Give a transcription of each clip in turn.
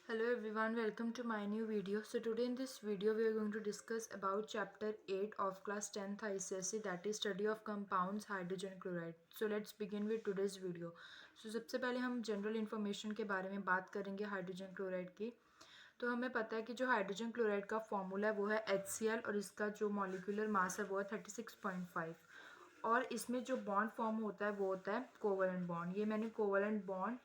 Hello everyone, welcome to my new video. So today in this video we are going to discuss about chapter 8 of class 10th ICSE, that is study of compounds hydrogen chloride. So let's begin with today's video. So सबसे पहले हम general information के बारे में बात करेंगे hydrogen chloride की। तो हमें पता है कि जो हाइड्रोजन क्लोराइड का फॉर्मूला है वो है HCl और इसका जो मॉलिक्यूलर मास है वो है 36.5 और इसमें जो बॉन्ड फॉर्म होता है वो होता है कोवलेंट बॉन्ड। ये मैंने कोवलेंट बॉन्ड,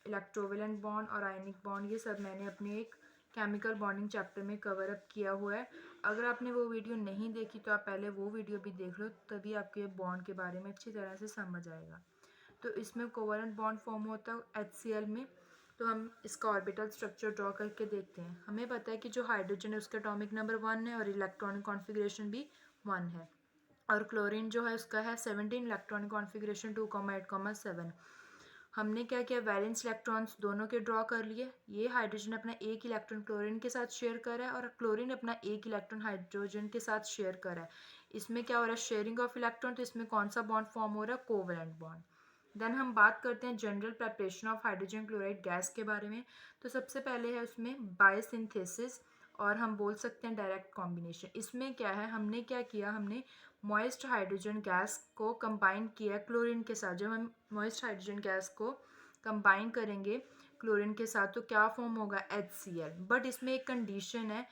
इलेक्ट्रोवेलेंट बॉन्ड और आयनिक बॉन्ड ये सब मैंने अपने एक केमिकल बॉन्डिंग चैप्टर में कवर अप किया हुआ है। अगर आपने वो वीडियो नहीं देखी तो आप पहले वो वीडियो भी देख लो, तभी आपके बॉन्ड के बारे में अच्छी तरह से समझ आएगा। तो इसमें कोवलेंट बॉन्ड फॉर्म होता है HCl में। तो हम इसका ऑर्बिटल स्ट्रक्चर ड्रॉ करके देखते हैं। हमें पता है कि जो हाइड्रोजन है उसका एटॉमिक नंबर 1 है और इलेक्ट्रॉनिक कॉन्फ़िगरेशन भी 1 है। और क्लोरीन जो है उसका है 17 इलेक्ट्रॉनिक कॉन्फ़िगरेशन 2,8,7। हमने क्या किया, वैलेंस इलेक्ट्रॉन्स दोनों के ड्रॉ कर लिए। ये हाइड्रोजन अपना एक इलेक्ट्रॉन क्लोरीन के साथ शेयर कर रहा है और क्लोरीन अपना एक इलेक्ट्रॉन हाइड्रोजन के साथ शेयर कर रहा है। इसमें क्या हो रहा है, शेयरिंग ऑफ इलेक्ट्रॉन। तो इसमें कौन सा बॉन्ड फॉर्म हो रहा है, कोवलेंट बॉन्ड। देन हम बात करते हैं general preparation of hydrogen chloride gas के बारे में। तो सबसे पहले है उसमें बायोसिंथेसिस और हम बोल सकते हैं डायरेक्ट कॉम्बिनेशन। इसमें क्या है, हमने क्या किया, हमने मॉइस्ट हाइड्रोजन गैस को कंबाइन किया क्लोरीन के साथ। जब हम मॉइस्ट हाइड्रोजन गैस को कंबाइन करेंगे क्लोरीन के साथ तो क्या फॉर्म होगा, HCl। बट इसमें एक कंडीशन है,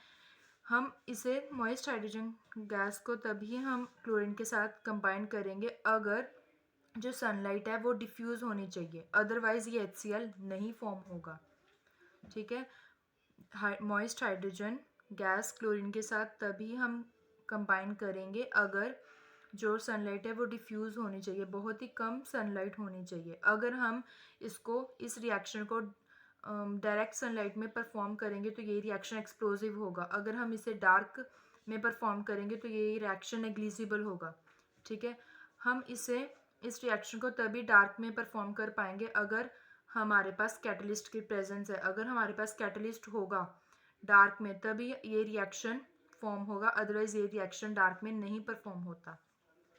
हम इसे मॉइस्ट हाइड्रोजन गैस को तभी हम क्लोरीन के साथ कंबाइन करेंगे अगर जो सनलाइट है वो डिफ्यूज़ होनी चाहिए, अदरवाइज ये HCl नहीं फॉर्म होगा। ठीक है, मॉइस्ट हाइड्रोजन गैस क्लोरीन के साथ तभी हम कंबाइन करेंगे अगर जो सनलाइट है वो डिफ्यूज़ होनी चाहिए, बहुत ही कम सनलाइट होनी चाहिए। अगर हम इस रिएक्शन को डायरेक्ट सनलाइट में परफॉर्म करेंगे तो ये रिएक्शन एक्सप्लोजिव होगा। अगर हम इसे डार्क में परफॉर्म करेंगे तो ये रिएक्शन नेग्लिजिबल होगा। ठीक है, हम इस रिएक्शन को तभी डार्क में परफॉर्म कर पाएंगे अगर हमारे पास कैटलिस्ट की प्रेजेंस है। अगर हमारे पास कैटलिस्ट होगा डार्क में तभी ये रिएक्शन फॉर्म होगा, अदरवाइज ये रिएक्शन डार्क में नहीं परफॉर्म होता।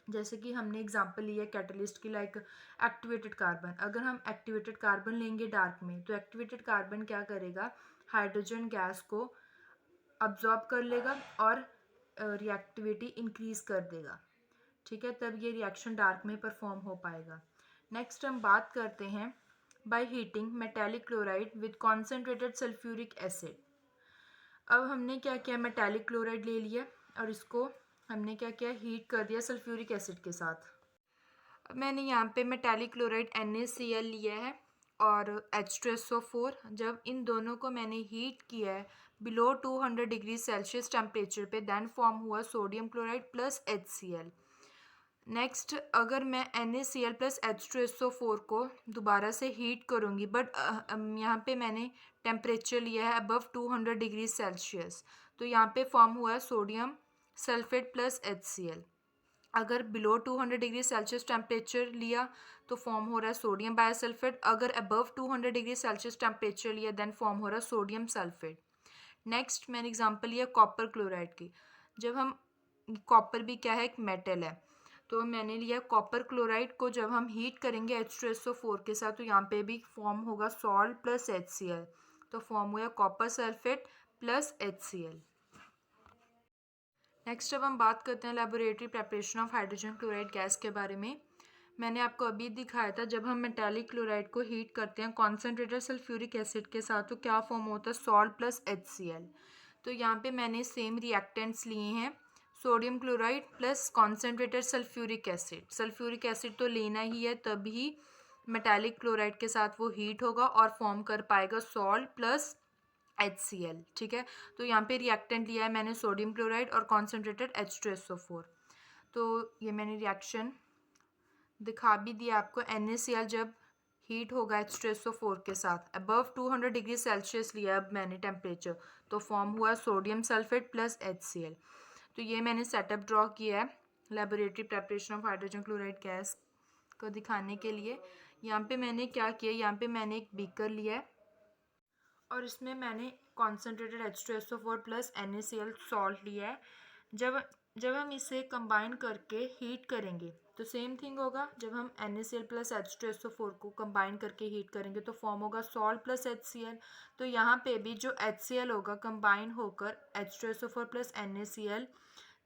जैसे कि हमने एग्जांपल लिया कैटलिस्ट की, लाइक एक्टिवेटेड कार्बन। अगर हम एक्टिवेटेड कार्बन लेंगे डार्क में तो एक्टिवेटेड कार्बन क्या करेगा, हाइड्रोजन गैस को अब्जॉर्ब कर लेगा और रिएक्टिविटी इंक्रीज कर देगा। ठीक है, तब ये रिएक्शन डार्क में परफॉर्म हो पाएगा। नेक्स्ट हम बात करते हैं by heating metallic chloride with concentrated sulphuric acid. अब हमने क्या किया, मेटालिक क्लोराइड ले लिया और इसको हमने क्या किया, हीट कर दिया सल्फ्यूरिक एसिड के साथ। अब मैंने यहाँ पे मेटालिक क्लोराइड NaCl लिया है और H2SO4। जब इन दोनों को मैंने हीट किया है बिलो 200 डिग्री सेल्सियस टेम्परेचर पे, देन फॉर्म हुआ sodium chloride plus HCl। Next अगर मैं NaCl प्लस H2SO4 को दोबारा से हीट करूँगी, बट यहाँ पे मैंने टेम्परेचर लिया है अबव 200 डिग्री सेल्सियस, तो यहाँ पे फॉर्म हुआ है सोडियम सल्फेट प्लस HCl। अगर बिलो 200 डिग्री सेल्सियस टेम्परेचर लिया तो फॉर्म हो रहा है सोडियम बायोसल्फेट। अगर अबव 200 डिग्री सेल्सियस टेम्परेचर लिया देन फॉर्म हो रहा है सोडियम सल्फेट। नेक्स्ट मैंने एग्जांपल लिया कॉपर क्लोराइड की। जब हम, कॉपर भी क्या है, एक मेटल है, तो मैंने लिया कॉपर क्लोराइड को जब हम हीट करेंगे H2SO4 के साथ तो यहाँ पे भी फॉर्म होगा सॉल्ट प्लस HCl, तो फॉर्म हुआ copper sulphate plus HCl। Next अब हम बात करते हैं laboratory preparation of hydrogen chloride gas के बारे में। मैंने आपको अभी दिखाया था जब हम मेटालिक क्लोराइड को हीट करते हैं कॉन्सेंट्रेटेड सल्फ्यूरिक एसिड के साथ तो क्या फॉर्म होता है, सॉल्ट प्लस HCl। तो यहाँ पे मैंने सेम रिएक्टेंट्स लिए हैं, sodium chloride plus concentrated sulphuric acid. Sulphuric acid तो लेना ही है तभी मेटालिक क्लोराइड के साथ वो हीट होगा और फॉर्म कर पाएगा सॉल्ट प्लस HCl। ठीक है, तो यहाँ पे रिएक्टेंट लिया है मैंने सोडियम क्लोराइड और कॉन्सेंट्रेटेड H2SO4। तो ये मैंने रिएक्शन दिखा भी दिया आपको। NaCl जब हीट होगा H2SO4 के साथ अबव 200 डिग्री सेल्सियस लिया अब मैंने टेम्परेचर, तो फॉर्म हुआ सोडियम सल्फेट प्लस HCl। तो ये मैंने सेटअप ड्रॉ किया है laboratory preparation of hydrogen chloride gas को दिखाने के लिए। यहाँ पे मैंने क्या किया, यहाँ पे मैंने एक बीकर लिया है और इसमें मैंने concentrated H2SO4 plus NaCl salt लिया है। जब जब हम इसे कंबाइन करके हीट करेंगे तो सेम थिंग होगा, जब हम NaCl प्लस H2SO4 को कंबाइन करके हीट करेंगे तो फॉर्म होगा सॉल्ट प्लस HCl। तो यहाँ पे भी जो HCl होगा कंबाइन होकर H2SO4 प्लस NaCl,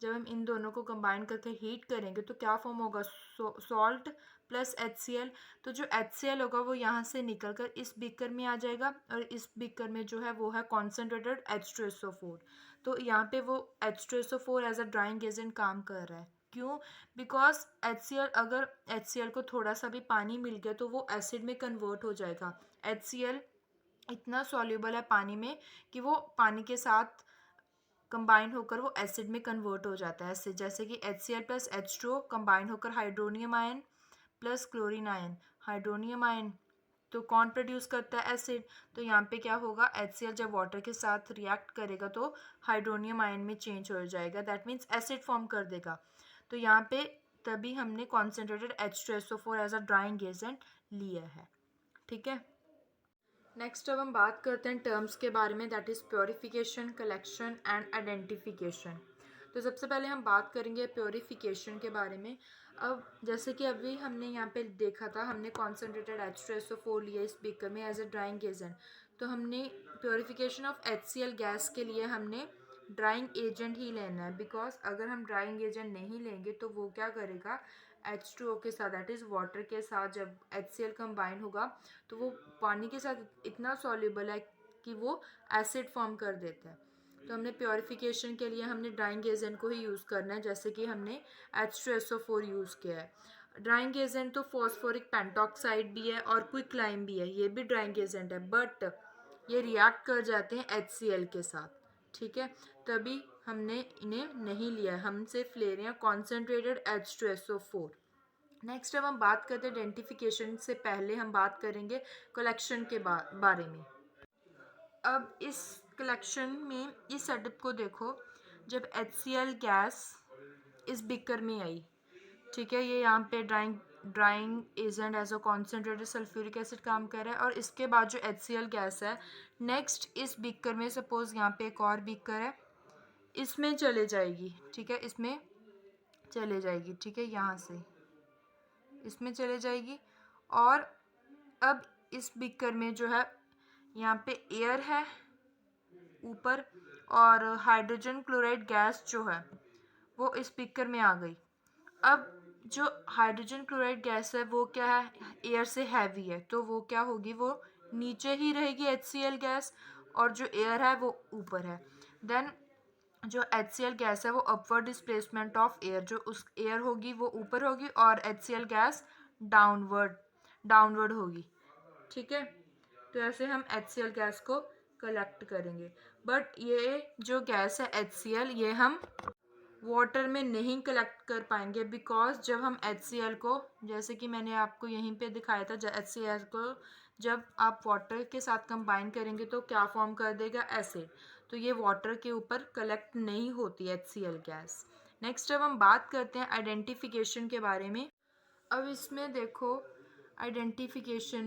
जब हम इन दोनों को कंबाइन करके हीट करेंगे तो क्या फॉर्म होगा, सॉल्ट प्लस HCl। तो जो HCl होगा वो यहाँ से निकल कर इस बीकर में आ जाएगा और इस बीकर में जो है वो है कॉन्सेंट्रेटेड H2SO4। तो यहाँ पे वो H2SO4 as a drying agent काम कर रहा है। क्यों? बिकॉज HCl, अगर HCl को थोड़ा सा भी पानी मिल गया तो वो एसिड में कन्वर्ट हो जाएगा। HCl इतना सॉल्युबल है पानी में कि वो पानी के साथ कंबाइन होकर वो एसिड में कन्वर्ट हो जाता है एसिड, जैसे कि HCl प्लस H2O कंबाइन होकर hydronium ion plus chlorine ion, hydronium ion तो कौन प्रोड्यूस करता है, एसिड। तो यहाँ पे क्या होगा, HCl जब वाटर के साथ रिएक्ट करेगा तो हाइड्रोनियम आयन में चेंज हो जाएगा, दैट मीन्स एसिड फॉर्म कर देगा। तो यहाँ पे तभी हमने concentrated H2SO4 as a drying agent लिया है। ठीक है, नेक्स्ट अब हम बात करते हैं टर्म्स के बारे में, that is purification, collection and identification. तो सबसे पहले हम बात करेंगे प्योरीफिकेशन के बारे में। अब जैसे कि अभी हमने यहाँ पे देखा था, हमने कॉन्सेंट्रेटेड H2SO4 लिया इस बीकर में एज अ ड्राइंग एजेंट। तो हमने प्योरीफिकेशन ऑफ HCl गैस के लिए हमने ड्राइंग एजेंट ही लेना है, बिकॉज अगर हम ड्राइंग एजेंट नहीं लेंगे तो वो क्या करेगा, H2O के साथ दैट इज़ वाटर के साथ जब HCl कंबाइन होगा तो वो पानी के साथ इतना सॉल्युबल है कि वो एसिड फॉर्म कर देता है। तो हमने प्योरीफिकेशन के लिए हमने ड्राइंग एजेंट को ही यूज़ करना है, जैसे कि हमने H2SO4 यूज़ किया है। ड्राइंग एजेंट तो फॉस्फोरिक पेंटॉक्साइड भी है और क्विकलाइम भी है, ये भी ड्राइंग एजेंट है, बट ये रिएक्ट कर जाते हैं HCl के साथ। ठीक है, तभी हमने इन्हें नहीं लिया, हम सिर्फ ले रहे हैं कॉन्सेंट्रेटेड H2SO4। नेक्स्ट अब हम बात करते हैं आइडेंटिफिकेशन से पहले हम बात करेंगे कलेक्शन के बारे में। अब इस कलेक्शन में इस सेटअप को देखो, जब HCl गैस इस बिकर में आई, ठीक है, ये यहाँ पे drying agent as a concentrated sulphuric acid काम कर रहा है, और इसके बाद जो HCl गैस है नेक्स्ट इस बीकर में, सपोज यहाँ पे एक और बीकर है, इसमें चले जाएगी। ठीक है, इसमें चले जाएगी, ठीक है, यहाँ से इसमें चले जाएगी। और अब इस बीकर में जो है यहाँ पे एयर है ऊपर, और हाइड्रोजन क्लोराइड गैस जो है वो इस बीकर में आ गई। अब जो हाइड्रोजन क्लोराइड गैस है वो क्या है, एयर से हैवी है, तो वो क्या होगी, वो नीचे ही रहेगी HCl गैस, और जो एयर है वो ऊपर है। देन जो HCl गैस है वो अपवर्ड डिस्प्लेसमेंट ऑफ एयर, जो उस एयर होगी वो ऊपर होगी और HCl गैस डाउनवर्ड होगी। ठीक है, तो ऐसे हम HCl गैस को कलेक्ट करेंगे। बट ये जो गैस है HCl, ये हम वाटर में नहीं कलेक्ट कर पाएंगे, बिकॉज जब हम HCl को, जैसे कि मैंने आपको यहीं पे दिखाया था, HCl को जब आप वाटर के साथ कंबाइन करेंगे तो क्या फॉर्म कर देगा, एसिड। तो ये वाटर के ऊपर कलेक्ट नहीं होती HCl गैस। नेक्स्ट अब हम बात करते हैं आइडेंटिफिकेशन के बारे में। अब इसमें देखो, आइडेंटिफिकेशन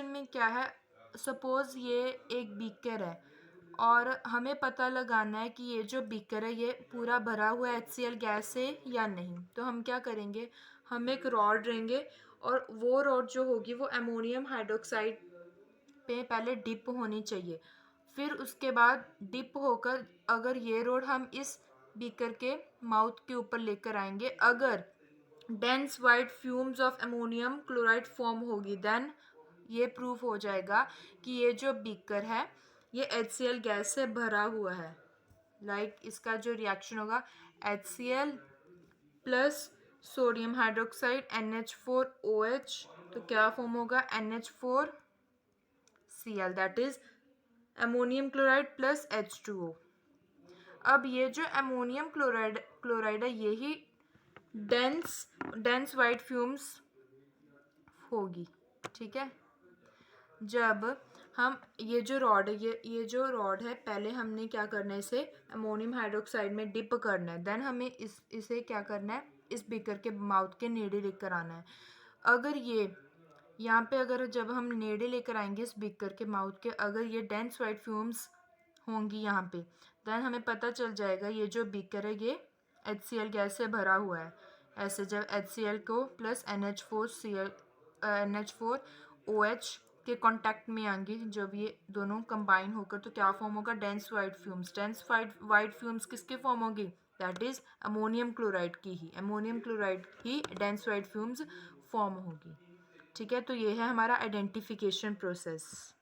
में क्या है, सपोज़ ये एक बीकर है और हमें पता लगाना है कि ये जो बीकर है ये पूरा भरा हुआ है HCl गैस से या नहीं। तो हम क्या करेंगे, हम एक रॉड लेंगे और वो रॉड जो होगी वो अमोनियम हाइड्रोक्साइड पे पहले डिप होनी चाहिए। फिर उसके बाद डिप होकर अगर ये रॉड हम इस बीकर के माउथ के ऊपर लेकर आएंगे, अगर dense white fumes of ammonium chloride form होगी, देन ये प्रूफ हो जाएगा कि ये जो बीकर है ये HCl गैस से भरा हुआ है। लाइक इसका जो रिएक्शन होगा, HCl plus sodium hydroxide NH4OH, तो क्या फॉर्म होगा, NH4Cl, that is ammonium chloride plus H2O। अब ये जो अमोनियम क्लोराइड है यही डेंस वाइट फ्यूम्स होगी। ठीक है, जब हम ये जो रॉड है, ये जो रॉड है, पहले हमने क्या करना है, इसे अमोनियम हाइड्रोक्साइड में डिप करना है, देन हमें इसे क्या करना है, इस बीकर के माउथ के नेड़े लेकर आना है। अगर ये यहाँ पे, अगर जब हम नेड़े लेकर आएंगे इस बीकर के माउथ के, अगर ये डेंस वाइट फ्यूम्स होंगी यहाँ पे, देन हमें पता चल जाएगा ये जो बीकर है ये HCl गैस से भरा हुआ है। ऐसे जब HCl को प्लस NH4OH के कांटेक्ट में आएंगे, जब ये दोनों कंबाइन होकर तो क्या फॉर्म होगा, dense white fumes. Dense white fumes किसके फॉर्म होगी, दैट इज अमोनियम क्लोराइड की ही, अमोनियम क्लोराइड की डेंस वाइट फ्यूम्स फॉर्म होगी। ठीक है, तो ये है हमारा आइडेंटिफिकेशन प्रोसेस।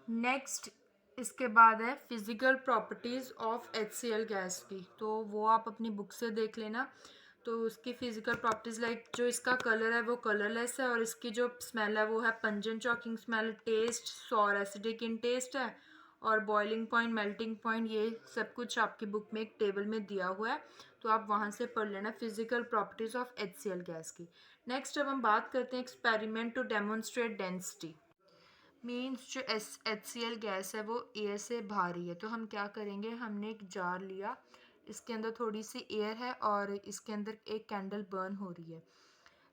नेक्स्ट इसके बाद है physical properties of HCl gas की, तो वो आप अपनी बुक से देख लेना। तो उसकी फिजिकल प्रॉपर्टीज़ लाइक जो इसका कलर है वो कलरलेस है, और इसकी जो स्मेल है वो है pungent choking smell, taste sour acidic in taste है, और बॉइलिंग पॉइंट, मेल्टिंग पॉइंट, ये सब कुछ आपकी बुक में एक टेबल में दिया हुआ है, तो आप वहाँ से पढ़ लेना physical properties of HCl gas की। नेक्स्ट अब हम बात करते हैं experiment to demonstrate density. Means जो HCl गैस है वो एयर से भारी है, तो हम क्या करेंगे, हमने एक जार लिया, इसके अंदर थोड़ी सी एयर है और इसके अंदर एक कैंडल बर्न हो रही है।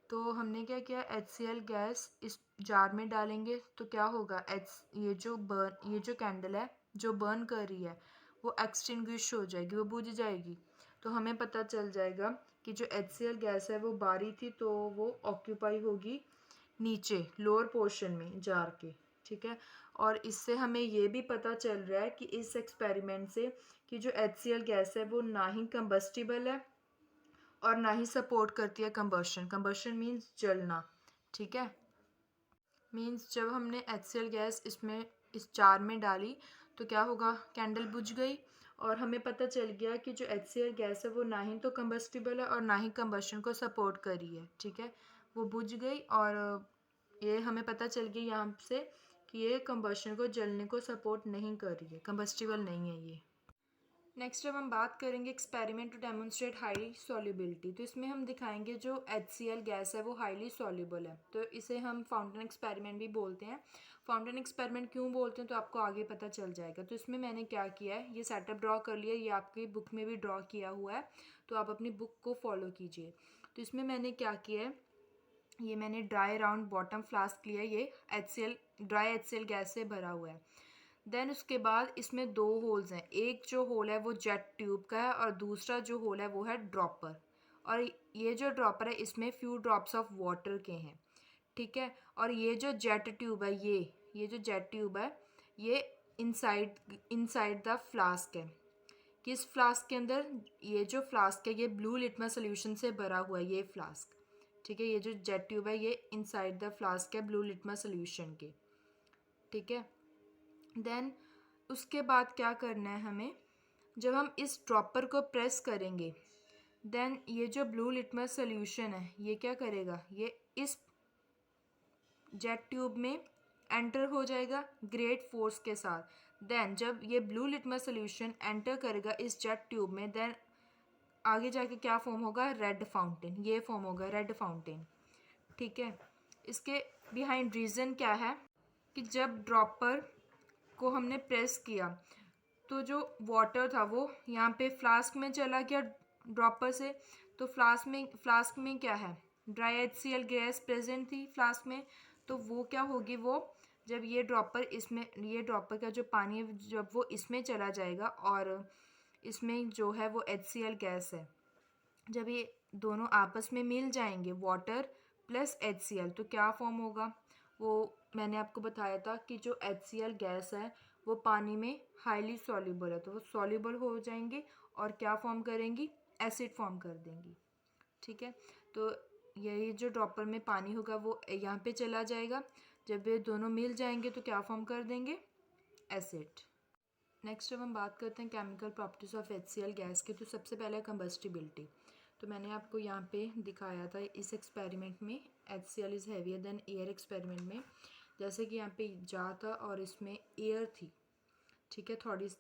तो हमने क्या किया, HCl गैस इस जार में डालेंगे तो क्या होगा, ये जो कैंडल है जो बर्न कर रही है वो एक्सटिंग्विश हो जाएगी, वो बुझ जाएगी। तो हमें पता चल जाएगा कि जो HCl गैस है वो बारी थी, तो वो ऑक्यूपाई होगी नीचे लोअर पोर्शन में जार के। ठीक है, और इससे हमें ये भी पता चल रहा है कि इस एक्सपेरिमेंट से कि जो HCl गैस है वो ना ही कंबस्टिबल है और ना ही सपोर्ट करती है कंबशन। कंबशन मीन्स जलना। ठीक है, मीन्स जब हमने HCl गैस इसमें इस जार में डाली तो क्या होगा, कैंडल बुझ गई, और हमें पता चल गया कि जो HCl गैस है वो ना ही तो कंबस्टिबल है और ना ही कंबशन को सपोर्ट कर रही है। ठीक है, वो बुझ गई, और ये हमें पता चल गया यहाँ से कि ये कंबशन को, जलने को सपोर्ट नहीं कर रही है, कंबस्टिबल नहीं है ये। नेक्स्ट अब हम बात करेंगे experiment to demonstrate high solubility. तो इसमें हम दिखाएंगे जो HCl गैस है वो हाईली सॉल्युबल है, तो इसे हम फाउंटेन एक्सपेरिमेंट भी बोलते हैं। फाउंटेन एक्सपेरिमेंट क्यों बोलते हैं तो आपको आगे पता चल जाएगा। तो इसमें मैंने क्या किया है, ये सेटअप ड्रॉ कर लिया, ये आपकी बुक में भी ड्रॉ किया हुआ है, तो आप अपनी बुक को फॉलो कीजिए। तो इसमें मैंने क्या किया है, ये मैंने ड्राई राउंड बॉटम फ्लास्क लिया, ये ड्राई HCl गैस से भरा हुआ है। देन उसके बाद इसमें दो होल्स हैं, एक जो होल है वो जेट ट्यूब का है और दूसरा जो होल है वो है ड्रॉपर, और ये जो ड्रॉपर है इसमें फ्यू ड्रॉप्स ऑफ वाटर के हैं। ठीक है, और ये जो जेट ट्यूब है, ये जो जेट ट्यूब है ये इनसाइड द फ्लास्क है। किस फ्लास्क के अंदर, ये जो फ्लास्क है ये ब्लू लिटमस सोल्यूशन से भरा हुआ है, ये फ्लास्क। ठीक है, ये जो जेट ट्यूब है ये इनसाइड द फ्लास्क है ब्लू लिटमस सोल्यूशन के। ठीक है, देन उसके बाद क्या करना है हमें, जब हम इस ड्रॉपर को प्रेस करेंगे देन ये जो ब्लू लिटमस सोल्यूशन है ये क्या करेगा, ये इस जेट ट्यूब में एंटर हो जाएगा ग्रेट फोर्स के साथ। देन जब ये ब्लू लिटमस सोल्यूशन एंटर करेगा इस जेट ट्यूब में, देन आगे जाके क्या फॉर्म होगा, रेड फाउंटेन, ये फॉर्म होगा रेड फाउंटेन। ठीक है, इसके बिहाइंड रीज़न क्या है कि जब ड्रॉपर को हमने प्रेस किया तो जो वाटर था वो यहाँ पे फ्लास्क में चला गया ड्रॉपर से, तो फ्लास्क में क्या है, ड्राई HCl गैस प्रेजेंट थी फ्लास्क में, तो वो क्या होगी, वो जब ये ड्रॉपर का जो पानी है जब वो इसमें चला जाएगा और इसमें जो है वो HCl गैस है, जब ये दोनों आपस में मिल जाएंगे वाटर प्लस HCl तो क्या फॉर्म होगा, वो मैंने आपको बताया था कि जो HCl गैस है वो पानी में हाईली सॉल्युबल है, तो वो सॉल्युबल हो जाएंगे और क्या फॉर्म करेंगी, एसिड फॉर्म कर देंगी। ठीक है, तो यही जो ड्रॉपर में पानी होगा वो यहाँ पे चला जाएगा, जब ये दोनों मिल जाएंगे तो क्या फॉर्म कर देंगे, एसिड। नेक्स्ट अब हम बात करते हैं chemical properties of HCl gas की। तो सबसे पहले कंबस्टिबिलिटी, तो मैंने आपको यहाँ पे दिखाया था इस एक्सपेरिमेंट में HCl is heavier than air experiment में, जैसे कि यहाँ पे जा था और इसमें एयर थी। ठीक है,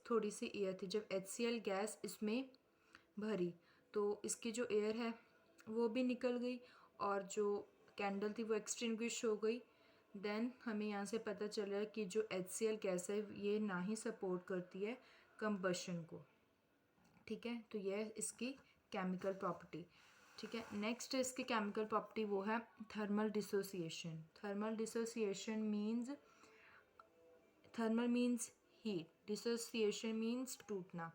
थोड़ी सी एयर थी, जब HCl गैस इसमें भरी तो इसकी जो एयर है वो भी निकल गई और जो कैंडल थी वो एक्सटिंग्विश हो गई। देन हमें यहाँ से पता चला कि जो HCl गैस है ये ना ही सपोर्ट करती है कंबशन को। ठीक है, तो ये है इसकी केमिकल प्रॉपर्टी। ठीक है, नेक्स्ट इसकी केमिकल प्रॉपर्टी वो है thermal dissociation. Thermal means heat, dissociation means टूटना।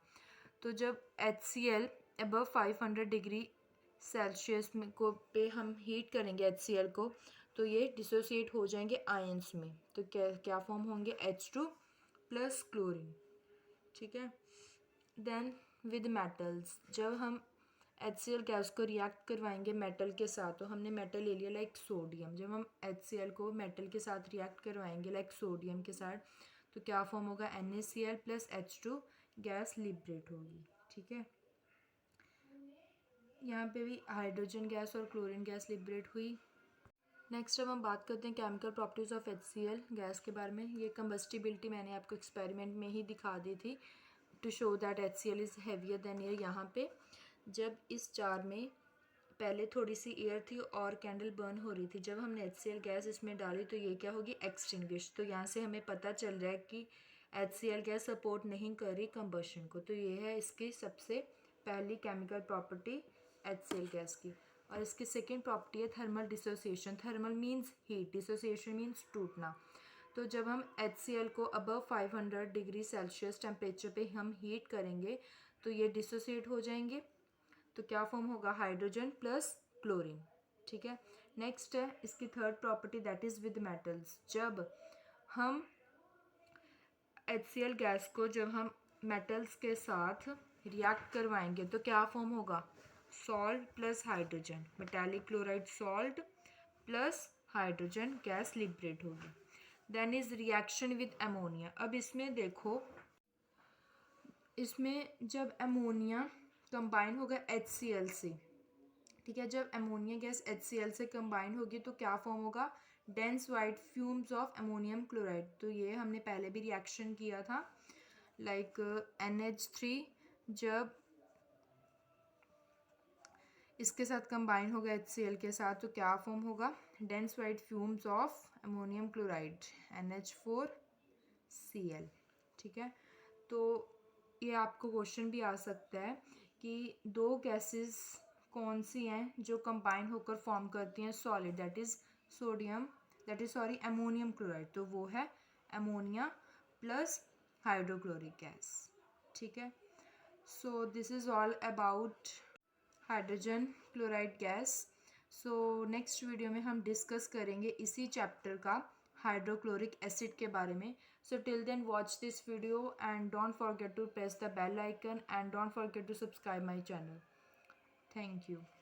तो जब HCl अबव 500 डिग्री सेल्सियस में को पे हम हीट करेंगे HCl को, तो ये डिसोसिएट हो जाएंगे आयंस में। तो क्या क्या फॉर्म होंगे, H2 प्लस क्लोरीन। ठीक है। देन विद मेटल्स, जब हम HCl गैस को रिएक्ट करवाएंगे मेटल के साथ, तो हमने मेटल ले लिया लाइक सोडियम। जब हम HCl को मेटल के साथ रिएक्ट करवाएंगे लाइक सोडियम के साथ, तो क्या फॉर्म होगा, NaCl plus H2, gas liberate होगी। ठीक है। यहाँ पे भी हाइड्रोजन गैस और क्लोरीन गैस लिबरेट हुई। नेक्स्ट अब हम बात करते हैं chemical properties of HCl gas के बारे में। ये कंबस्टिबिलिटी मैंने आपको एक्सपेरिमेंट में ही दिखा दी थी to show that HCl is heavier than air. यहाँ पे जब इस जार में पहले थोड़ी सी एयर थी और कैंडल बर्न हो रही थी, जब हमने HCl गैस इसमें डाली तो ये क्या होगी, एक्सटिंग्विश। तो यहाँ से हमें पता चल रहा है कि HCl गैस सपोर्ट नहीं कर रही कंबशन को। तो ये है इसकी सबसे पहली केमिकल प्रॉपर्टी HCl गैस की। और इसकी सेकेंड प्रॉपर्टी है thermal dissociation. Thermal means heat, dissociation means टूटना। तो जब हम HCl को अबव 500 डिग्री सेल्सियस टेम्परेचर पे हम हीट करेंगे तो ये डिसोसिएट हो जाएंगे। तो क्या फॉर्म होगा, हाइड्रोजन प्लस क्लोरीन। ठीक है। नेक्स्ट है इसकी third property, that is with metals. जब हम HCl गैस को जब हम मेटल्स के साथ रिएक्ट करवाएंगे तो क्या फॉर्म होगा, salt plus hydrogen, metallic chloride salt plus hydrogen, gas liberate होगी। Then is reaction with ammonia. अब इसमें देखो, इसमें जब अमोनिया कंबाइन होगा HCl से, ठीक है, जब अमोनिया गैस HCl से कंबाइन होगी तो क्या फॉर्म होगा, dense white fumes of ammonium chloride. तो ये हमने पहले भी रिएक्शन किया था लाइक NH3 जब इसके साथ कंबाइन होगा HCl के साथ तो क्या फॉर्म होगा, dense white fumes of ammonium chloride NH4Cl। ठीक है। तो ये आपको क्वेश्चन भी आ सकता है कि दो गैसेस कौन सी हैं जो कंबाइन होकर फॉर्म करती हैं solid, that is sodium, that is sorry ammonium chloride. तो वो है अमोनिया प्लस हाइड्रोक्लोरिक गैस। ठीक है। So this is all about hydrogen chloride gas. So next video में हम डिस्कस करेंगे इसी चैप्टर का हाइड्रोक्लोरिक एसिड के बारे में। So till then watch this video and don't forget to press the bell icon and don't forget to subscribe my channel. Thank you.